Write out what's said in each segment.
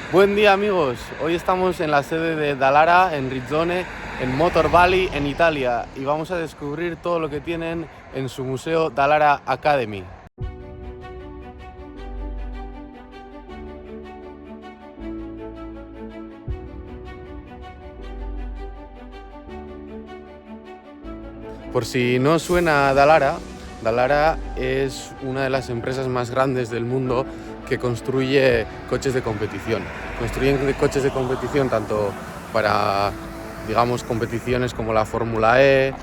Buen día amigos, hoy estamos en la sede de Dallara en Rizzone, en Motor Valley, en Italia, y vamos a descubrir todo lo que tienen en su museo Dallara Academy. Por si no suena Dallara, Dallara es una de las empresas más grandes del mundo que construye coches de competición. Construyen coches de competición tanto para, digamos, competiciones como la Fórmula E,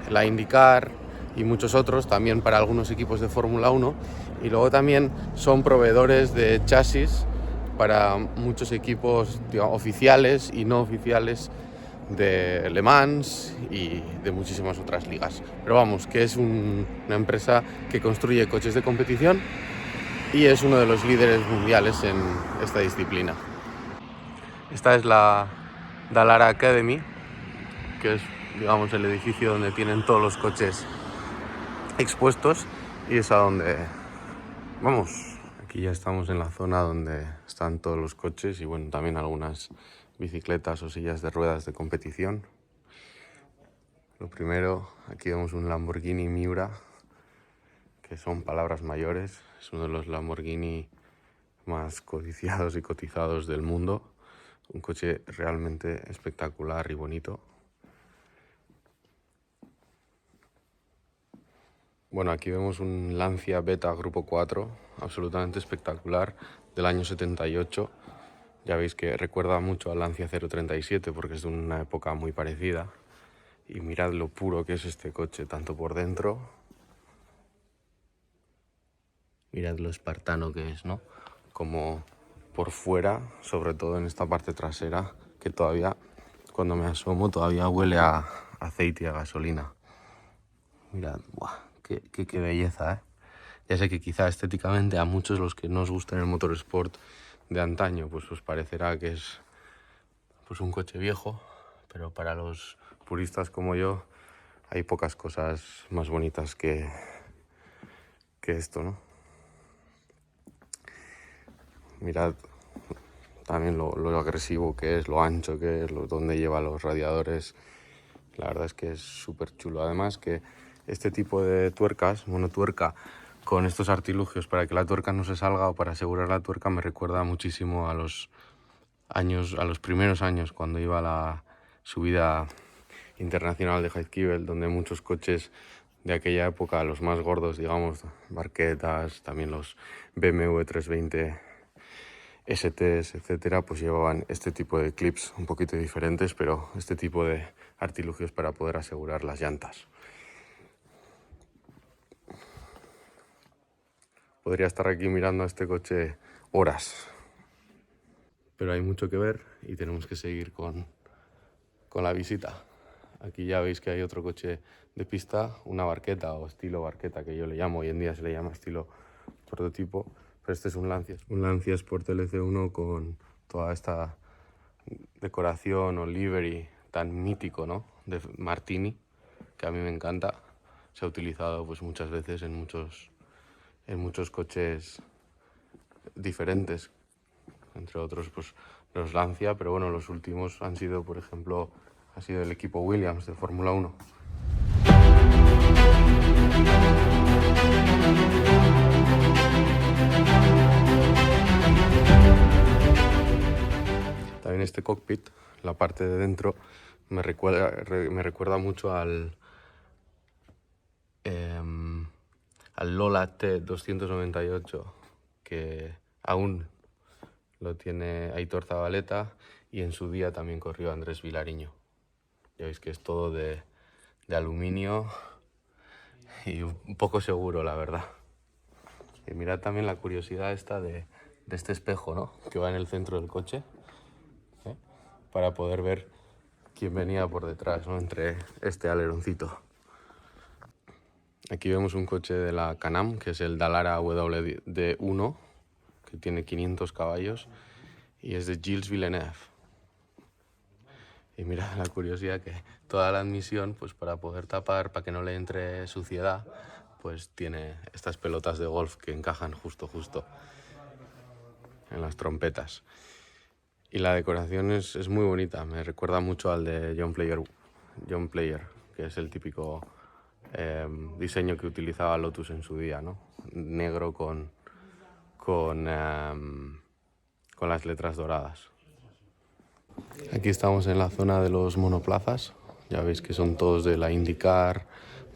la IndyCar y muchos otros, también para algunos equipos de Fórmula 1. Y luego también son proveedores de chasis para muchos equipos, digamos, oficiales y no oficiales de Le Mans y de muchísimas otras ligas. Pero vamos, que es una empresa que construye coches de competición y es uno de los líderes mundiales en esta disciplina. Esta es la Dallara Academy, que es, digamos, el edificio donde tienen todos los coches expuestos, y es a donde vamos. Aquí ya estamos en la zona donde están todos los coches y bueno, también algunas bicicletas o sillas de ruedas de competición. Lo primero, aquí vemos un Lamborghini Miura, que son palabras mayores. Es uno de los Lamborghini más codiciados y cotizados del mundo. Un coche realmente espectacular y bonito. Bueno, aquí vemos un Lancia Beta Grupo 4, absolutamente espectacular, del año 78. Ya veis que recuerda mucho al Lancia 037 porque es de una época muy parecida. Y mirad lo puro que es este coche, tanto por dentro. Mirad lo espartano que es, ¿no? Como por fuera, sobre todo en esta parte trasera, que todavía, cuando me asomo, todavía huele a aceite y a gasolina. Mirad, ¡buah! Qué belleza, ¿eh? Ya sé que quizá estéticamente a muchos los que no os gusta el motorsport de antaño, pues os parecerá que es pues un coche viejo, pero para los puristas como yo hay pocas cosas más bonitas que esto, ¿no? Mirad también lo agresivo que es, lo ancho que es, dónde lleva los radiadores. La verdad es que es súper chulo. Además que este tipo de tuercas, monotuerca, con estos artilugios para que la tuerca no se salga o para asegurar la tuerca, me recuerda muchísimo a los primeros años cuando iba a la subida internacional de Jaizkibel, donde muchos coches de aquella época, los más gordos, digamos, Barquetas, también los BMW 320 STs, etcétera, pues llevaban este tipo de clips un poquito diferentes, pero este tipo de artilugios para poder asegurar las llantas. Podría estar aquí mirando a este coche horas, pero hay mucho que ver y tenemos que seguir con la visita. Aquí ya veis que hay otro coche de pista, una barqueta o estilo barqueta, que yo le llamo, hoy en día se le llama estilo prototipo, pero este es un Lancia Sport LC1 con toda esta decoración o livery tan mítico, ¿no?, de Martini, que a mí me encanta. Se ha utilizado pues muchas veces en muchos coches diferentes, entre otros pues los Lancia, pero bueno, los últimos han sido, por ejemplo, ha sido el equipo Williams de Fórmula 1. También este cockpit, la parte de dentro, me recuerda mucho al Lola T298, que aún lo tiene Aitor Zabaleta y en su día también corrió Andrés Vilariño. Ya veis que es todo de aluminio y un poco seguro, la verdad. Y mirad también la curiosidad esta de este espejo, ¿no?, que va en el centro del coche, ¿eh?, para poder ver quién venía por detrás, ¿no?, entre este aleroncito. Aquí vemos un coche de la Can-Am, que es el Dallara WD1, que tiene 500 caballos y es de Gilles Villeneuve. Y mira la curiosidad, que toda la admisión, pues para poder tapar, para que no le entre suciedad, pues tiene estas pelotas de golf que encajan justo en las trompetas. Y la decoración es muy bonita, me recuerda mucho al de John Player, que es el típico diseño que utilizaba Lotus en su día, ¿no? Negro con, con las letras doradas. Aquí estamos en la zona de los monoplazas, ya veis que son todos de la IndyCar,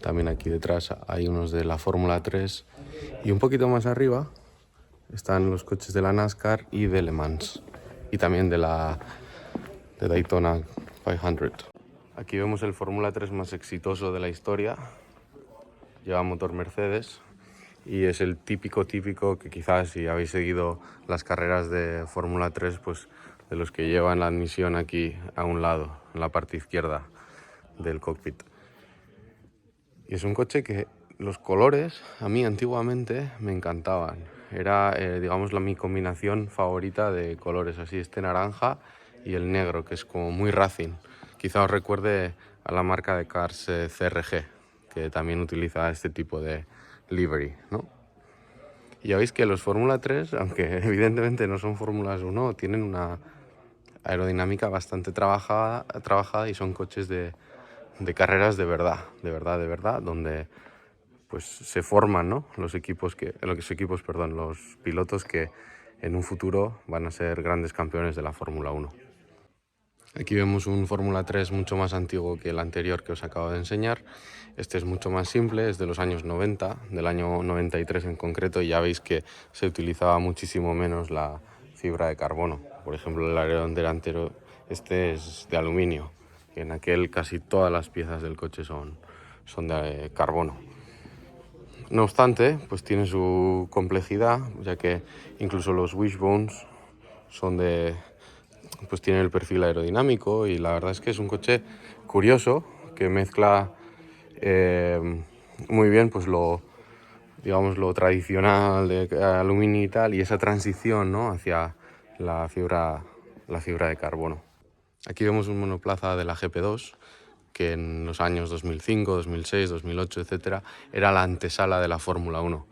también aquí detrás hay unos de la Fórmula 3 y un poquito más arriba están los coches de la NASCAR y de Le Mans y también de Daytona 500. Aquí vemos el Fórmula 3 más exitoso de la historia, lleva motor Mercedes y es el típico que quizás si habéis seguido las carreras de Fórmula 3, pues de los que llevan la admisión aquí a un lado, en la parte izquierda del cockpit. Y es un coche que los colores a mí antiguamente me encantaban. Era, digamos, mi combinación favorita de colores, así este naranja y el negro, que es como muy racing. Quizá os recuerde a la marca de cars CRG, que también utiliza este tipo de livery, ¿no? Y ya veis que los Fórmula 3, aunque evidentemente no son Fórmulas 1, tienen una aerodinámica bastante trabajada y son coches de carreras de verdad, donde pues se forman, ¿no? los pilotos que en un futuro van a ser grandes campeones de la Fórmula 1. Aquí vemos un Fórmula 3 mucho más antiguo que el anterior que os acabo de enseñar. Este es mucho más simple, es de los años 90, del año 93 en concreto, y ya veis que se utilizaba muchísimo menos la fibra de carbono. Por ejemplo, el alerón delantero este es de aluminio, y en aquel casi todas las piezas del coche son de carbono. No obstante, pues tiene su complejidad, ya que incluso los wishbones pues tienen el perfil aerodinámico, y la verdad es que es un coche curioso que mezcla muy bien pues lo tradicional de aluminio y tal, y esa transición, ¿no? hacia la fibra de carbono. Aquí vemos un monoplaza de la GP2 que en los años 2005, 2006, 2008, etcétera, era la antesala de la Fórmula 1.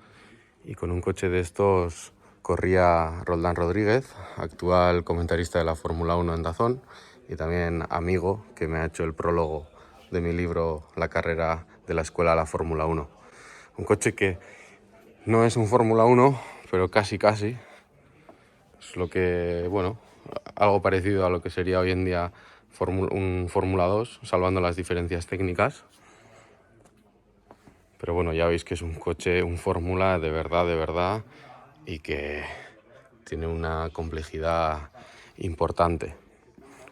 Y con un coche de estos corría Roldán Rodríguez, actual comentarista de la Fórmula 1 en DAZN, y también amigo que me ha hecho el prólogo de mi libro La carrera de la escuela a la Fórmula 1. Un coche que no es un Fórmula 1, pero casi. Es lo que, bueno, algo parecido a lo que sería hoy en día un Fórmula 2, salvando las diferencias técnicas. Pero bueno, ya veis que es un coche, un Fórmula de verdad, y que tiene una complejidad importante.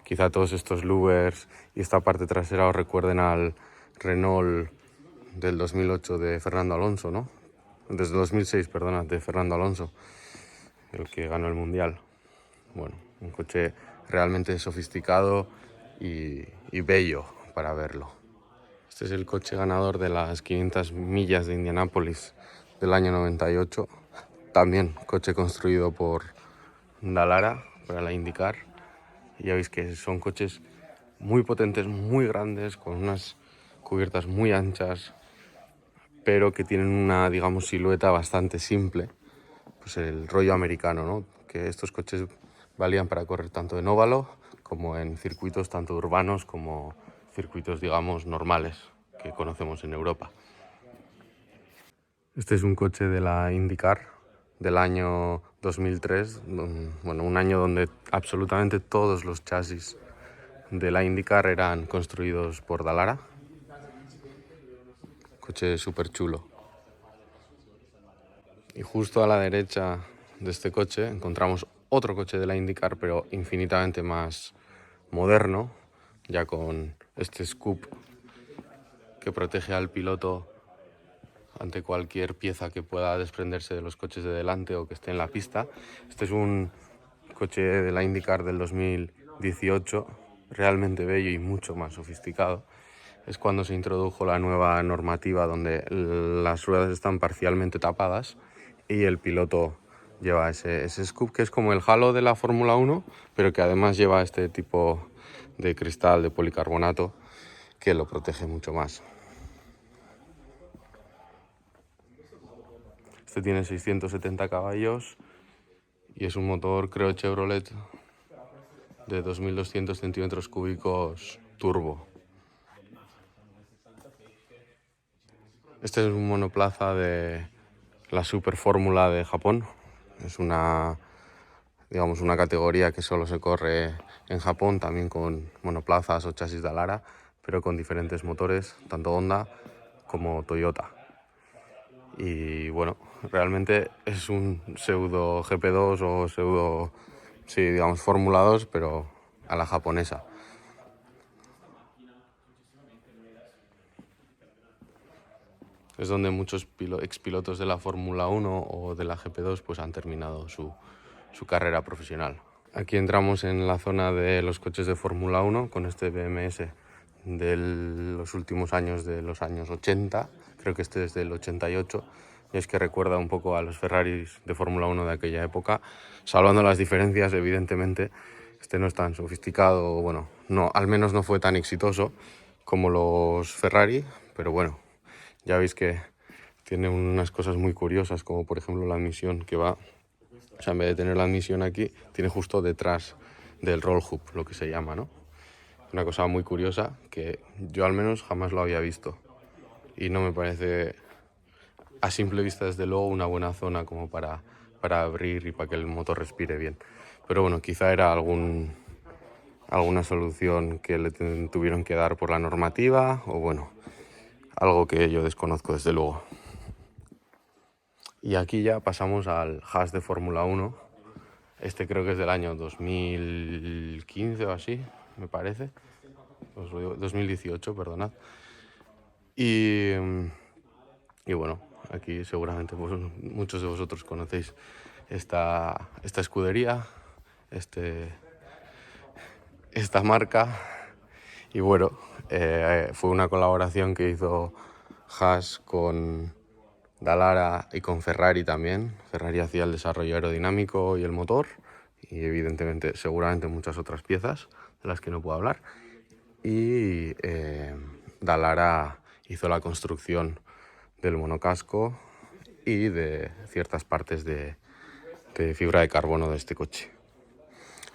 Quizá todos estos louvers y esta parte trasera os recuerden al Renault del 2008 de Fernando Alonso, ¿no? Desde 2006, perdona, de Fernando Alonso, el que ganó el Mundial. Bueno, un coche realmente sofisticado y bello para verlo. Este es el coche ganador de las 500 millas de Indianápolis del año 98. También coche construido por Dallara para la IndyCar. Y ya veis que son coches muy potentes, muy grandes, con unas cubiertas muy anchas, pero que tienen una, digamos, silueta bastante simple. Pues el rollo americano, ¿no? Que estos coches valían para correr tanto en óvalo como en circuitos tanto urbanos como circuitos, digamos, normales que conocemos en Europa. Este es un coche de la IndyCar del año 2003, bueno, un año donde absolutamente todos los chasis de la IndyCar eran construidos por Dallara. Coche súper chulo. Y justo a la derecha de este coche encontramos otro coche de la IndyCar, pero infinitamente más moderno, ya con este scoop que protege al piloto ante cualquier pieza que pueda desprenderse de los coches de delante o que esté en la pista. Este es un coche de la IndyCar del 2018, realmente bello y mucho más sofisticado. Es cuando se introdujo la nueva normativa donde las ruedas están parcialmente tapadas y el piloto lleva ese scoop, que es como el halo de la Fórmula 1, pero que además lleva este tipo de cristal de policarbonato que lo protege mucho más. Este tiene 670 caballos y es un motor, creo, Chevrolet de 2200 centímetros cúbicos turbo. Este es un monoplaza de la Super Fórmula de Japón. Es una categoría que solo se corre en Japón, también con monoplazas o chasis de Dallara, pero con diferentes motores, tanto Honda como Toyota. Y bueno, realmente es un pseudo GP2 o pseudo, sí, digamos Fórmula 2, pero a la japonesa. Es donde muchos expilotos de la Fórmula 1 o de la GP2 pues han terminado su carrera profesional. Aquí entramos en la zona de los coches de Fórmula 1 con este BMS de los últimos años, de los años 80, creo que este es del 88, y es que recuerda un poco a los Ferraris de Fórmula 1 de aquella época, salvando las diferencias, evidentemente. Este no es tan sofisticado, bueno, no, al menos no fue tan exitoso como los Ferrari, pero bueno, ya veis que tiene unas cosas muy curiosas, como por ejemplo la admisión que va, o sea, en vez de tener la admisión aquí, tiene justo detrás del roll hoop, lo que se llama, ¿no? Una cosa muy curiosa que yo al menos jamás lo había visto y no me parece a simple vista desde luego una buena zona como para abrir y para que el motor respire bien. Pero bueno, quizá era alguna solución que le tuvieron que dar por la normativa o bueno, algo que yo desconozco desde luego. Y aquí ya pasamos al Haas de Fórmula 1. Este creo que es del año 2015 o así, me parece. 2018, perdonad. Y bueno, aquí seguramente pues, muchos de vosotros conocéis esta escudería, esta marca. Y bueno, fue una colaboración que hizo Haas con Dallara y con Ferrari también. Ferrari hacía el desarrollo aerodinámico y el motor, y evidentemente seguramente muchas otras piezas de las que no puedo hablar. Y Dallara hizo la construcción del monocasco y de ciertas partes de fibra de carbono de este coche.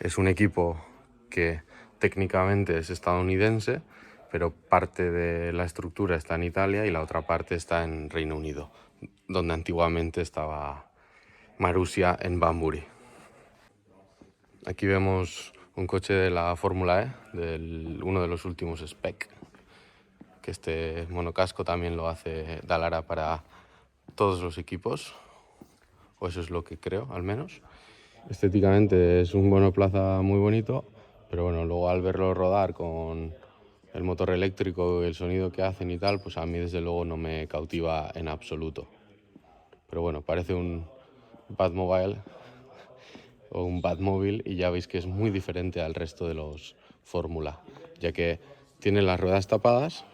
Es un equipo que técnicamente es estadounidense, pero parte de la estructura está en Italia y la otra parte está en Reino Unido, donde antiguamente estaba Marussia en Banbury. Aquí vemos un coche de la Fórmula E, uno de los últimos Spec, que este monocasco también lo hace Dallara para todos los equipos, o eso es lo que creo al menos. Estéticamente es un monoplaza muy bonito, pero bueno, luego al verlo rodar con el motor eléctrico y el sonido que hacen y tal, pues a mí desde luego no me cautiva en absoluto. Pero bueno, parece un Batmobile o un Batmóvil y ya veis que es muy diferente al resto de los Fórmula, ya que tiene las ruedas tapadas,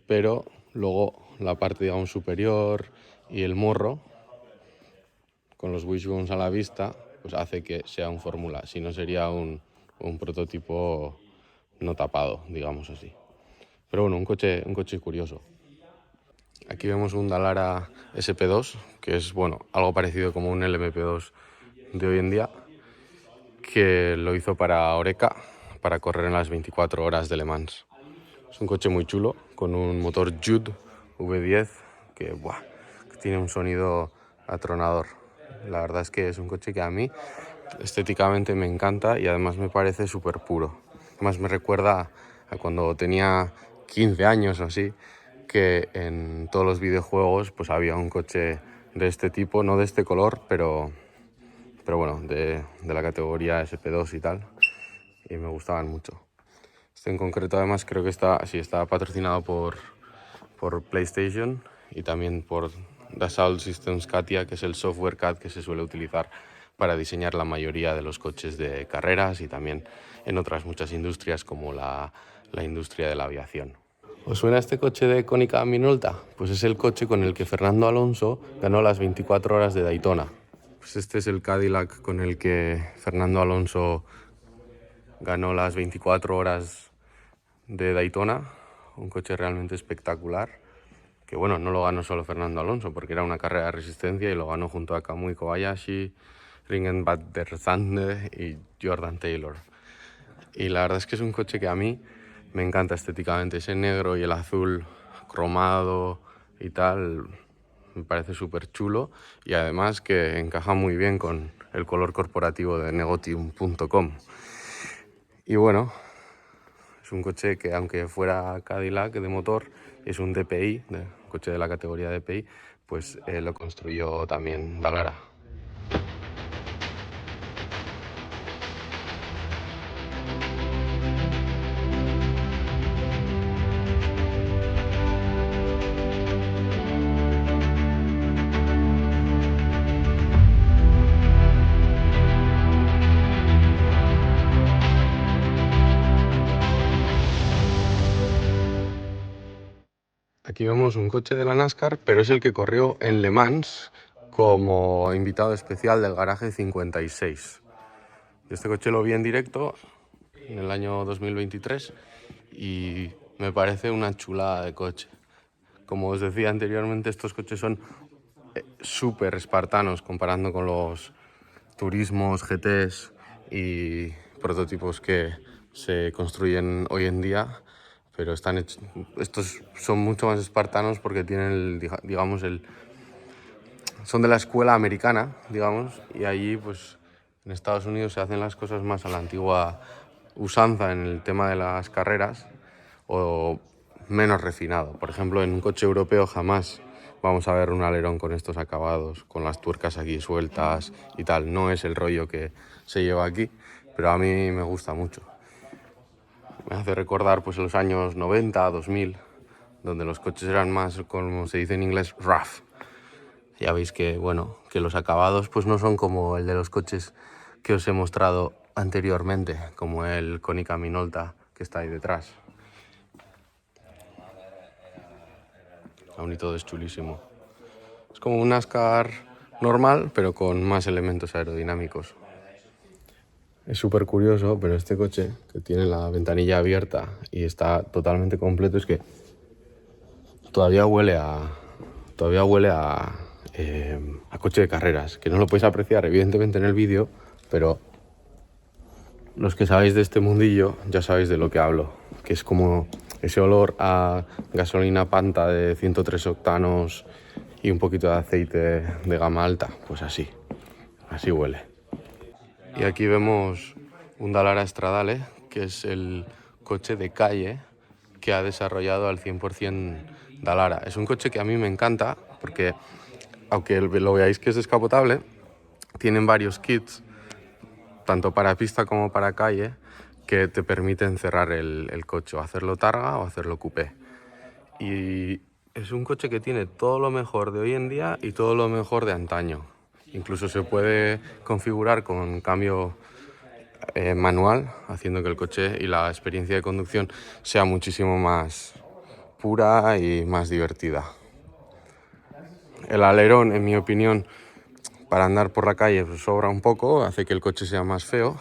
pero luego la parte, digamos, superior y el morro, con los wishbones a la vista, pues hace que sea un Fórmula, si no sería un prototipo no tapado, digamos así. Pero bueno, un coche curioso. Aquí vemos un Dallara SP2, que es bueno, algo parecido como un LMP2 de hoy en día, que lo hizo para Oreca, para correr en las 24 horas de Le Mans. Es un coche muy chulo, con un motor Jude V10, que tiene un sonido atronador. La verdad es que es un coche que a mí estéticamente me encanta y además me parece súper puro. Además me recuerda a cuando tenía 15 años o así, que en todos los videojuegos pues había un coche de este tipo, no de este color, pero bueno, de la categoría SP2 y tal, y me gustaban mucho. Este en concreto además creo que está patrocinado por PlayStation y también por Dassault Systems CATIA, que es el software CAD que se suele utilizar para diseñar la mayoría de los coches de carreras y también en otras muchas industrias como la industria de la aviación. ¿Os suena este coche de Konica Minolta? Pues es el coche con el que Fernando Alonso ganó las 24 horas de Daytona. Pues este es el Cadillac con el que Fernando Alonso ganó las 24 horas de Daytona, un coche realmente espectacular, que bueno, no lo ganó solo Fernando Alonso, porque era una carrera de resistencia y lo ganó junto a Kamui Kobayashi, Ringen van der Zande y Jordan Taylor. Y la verdad es que es un coche que a mí me encanta estéticamente. Ese negro y el azul cromado y tal me parece súper chulo, y además que encaja muy bien con el color corporativo de Negotium.com. Y bueno, es un coche que, aunque fuera Cadillac de motor, es un DPI, coche de la categoría DPI, pues lo construyó también Dallara. Aquí vemos un coche de la NASCAR, pero es el que corrió en Le Mans como invitado especial del Garaje 56. Este coche lo vi en directo en el año 2023 y me parece una chulada de coche. Como os decía anteriormente, estos coches son súper espartanos comparando con los turismos, GTs y prototipos que se construyen hoy en día, pero estos son mucho más espartanos porque tienen son de la escuela americana, digamos, y allí pues en Estados Unidos se hacen las cosas más a la antigua usanza en el tema de las carreras, o menos refinado. Por ejemplo, en un coche europeo jamás vamos a ver un alerón con estos acabados, con las tuercas aquí sueltas y tal. No es el rollo que se lleva aquí, pero a mí me gusta mucho. Me hace recordar pues los años 90, 2000, donde los coches eran más, como se dice en inglés, rough. Ya veis que, bueno, que los acabados pues no son como el de los coches que os he mostrado anteriormente, como el Konica Minolta que está ahí detrás. Aún y todo es chulísimo. Es como un NASCAR normal, pero con más elementos aerodinámicos. Es súper curioso, pero este coche, que tiene la ventanilla abierta y está totalmente completo, es que todavía huele a coche de carreras, que no lo podéis apreciar evidentemente en el vídeo, pero los que sabéis de este mundillo ya sabéis de lo que hablo, que es como ese olor a gasolina Panta de 103 octanos y un poquito de aceite de gama alta, pues así huele. Y aquí vemos un Dallara Stradale, que es el coche de calle que ha desarrollado al 100% Dallara. Es un coche que a mí me encanta porque, aunque lo veáis que es descapotable, tienen varios kits, tanto para pista como para calle, que te permiten cerrar el coche, o hacerlo targa o hacerlo coupé. Y es un coche que tiene todo lo mejor de hoy en día y todo lo mejor de antaño. Incluso se puede configurar con cambio manual, haciendo que el coche y la experiencia de conducción sea muchísimo más pura y más divertida. El alerón, en mi opinión, para andar por la calle pues sobra un poco, hace que el coche sea más feo,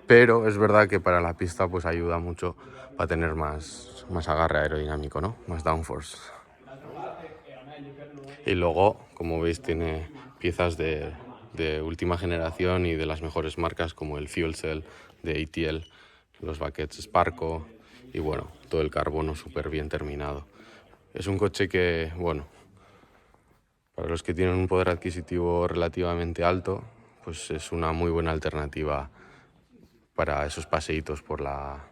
pero es verdad que para la pista pues ayuda mucho para tener más agarre aerodinámico, ¿no? Más downforce. Y luego, como veis, tiene piezas de última generación y de las mejores marcas, como el Fuel Cell de ATL, los baquets Sparco y bueno, todo el carbono súper bien terminado. Es un coche que, bueno, para los que tienen un poder adquisitivo relativamente alto, pues es una muy buena alternativa para esos paseitos por la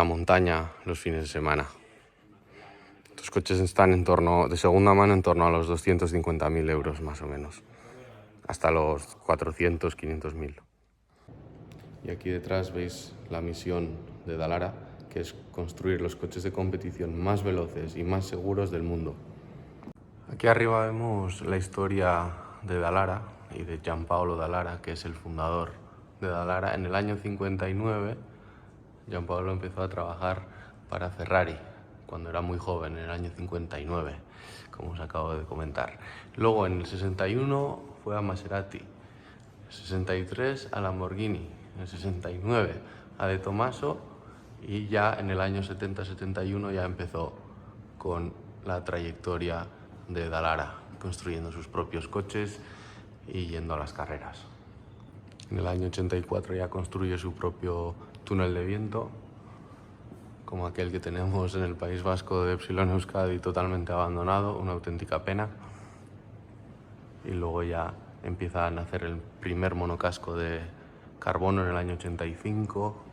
montaña los fines de semana. Estos coches están de segunda mano, en torno a los 250.000 euros más o menos, hasta los 400, 500.000. Y aquí detrás veis la misión de Dallara, que es construir los coches de competición más veloces y más seguros del mundo. Aquí arriba vemos la historia de Dallara y de Gianpaolo Dallara, que es el fundador de Dallara. En el año 59, Gianpaolo empezó a trabajar para Ferrari, cuando era muy joven, en el año 59, como os acabo de comentar. Luego, en el 61, fue a Maserati, en el 63 a Lamborghini, en el 69 a De Tomaso, y ya en el año 70-71 ya empezó con la trayectoria de Dallara, construyendo sus propios coches y yendo a las carreras. En el año 84 ya construye su propio túnel de viento, como aquel que tenemos en el País Vasco de Epsilon Euskadi, totalmente abandonado, una auténtica pena. Y luego ya empieza a nacer el primer monocasco de carbono en el año 85.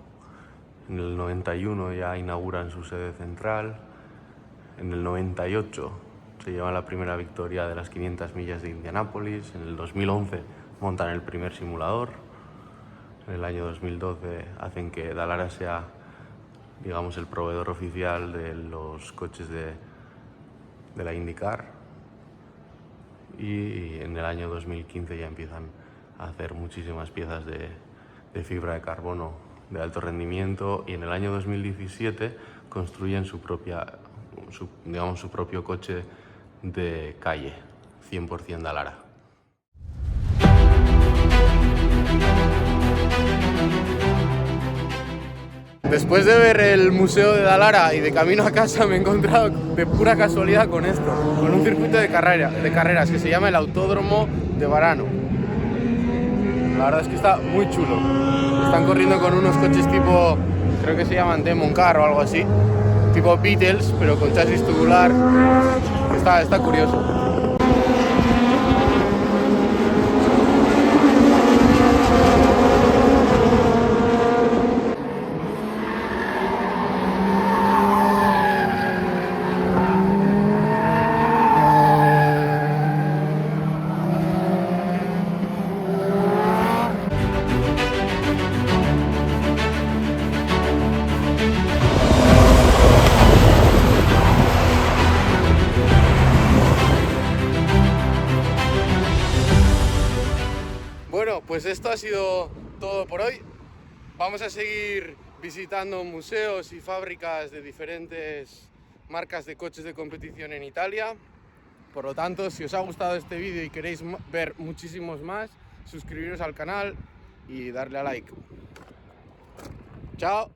En el 91 ya inauguran su sede central. En el 98 se lleva la primera victoria de las 500 millas de Indianápolis. En el 2011 montan el primer simulador. En el año 2012 hacen que Dallara sea, digamos, el proveedor oficial de los coches de la IndyCar. Y en el año 2015 ya empiezan a hacer muchísimas piezas de fibra de carbono de alto rendimiento, y en el año 2017 construyen su propio coche de calle, 100% Dallara. Después de ver el museo de Dallara y de camino a casa me he encontrado de pura casualidad con esto, con un circuito de carreras que se llama el Autódromo de Varano. La verdad es que está muy chulo. Están corriendo con unos coches tipo, creo que se llaman Demon Car o algo así, tipo Beatles, pero con chasis tubular. Está curioso. Bueno, pues esto ha sido todo por hoy. Vamos a seguir visitando museos y fábricas de diferentes marcas de coches de competición en Italia. Por lo tanto, si os ha gustado este vídeo y queréis ver muchísimos más, suscribiros al canal y darle a like. ¡Chao!